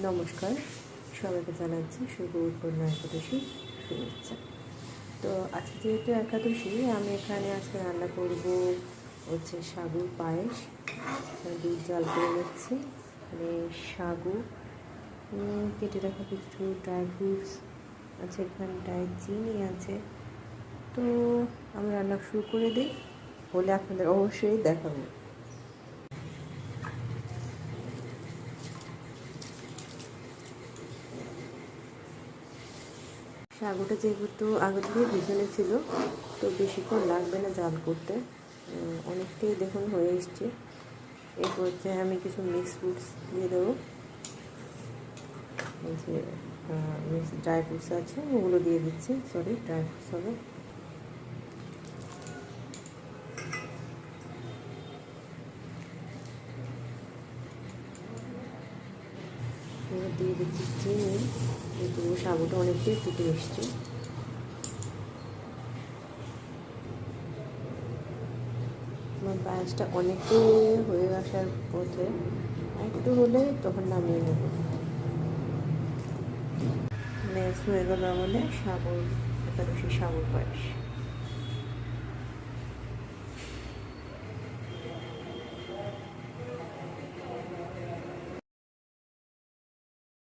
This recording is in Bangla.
নমস্কার, সবাইকে জানাচ্ছি শুভ পূর্ণা একাদশী শুভেচ্ছা। তো আজকে যেহেতু একাদশী, আমি এখানে আজকে রান্না করব হচ্ছে সাগুর পায়েস। দুধ জাল করে নিচ্ছি, মানে সাগু কেটে রাখা কিছু ড্রাই ফ্রুটস আছে, এখানটায় চিনি আছে। তো আমি রান্না শুরু করে দিই, বলে আপনাদের অবশ্যই দেখাবো। সাগুটা যেহেতু আগে থেকে ভিজানো ছিল, তো বেশিক্ষণ লাগবে না জাল করতে, অনেকটাই দেখুন হয়ে এসছে। এরপর হচ্ছে আমি কিছু মিক্স ফ্রুটস দিয়ে দেবো, যে ড্রাই ফ্রুটস আছে ওগুলো দিয়ে দিচ্ছি, সরি ড্রাই ফ্রুটস হবে। দিয়ে দিচ্ছি চিনি, কিন্তু সাগুটা অনেকটাই ফুটে এসছে। আমার পায়েসটা অনেকটাই হয়ে আসার পথে, একটু হলে তখন নামিয়ে নেব। হয়ে গেল আমাদের সাগর একাদশী সাগর পায়েস।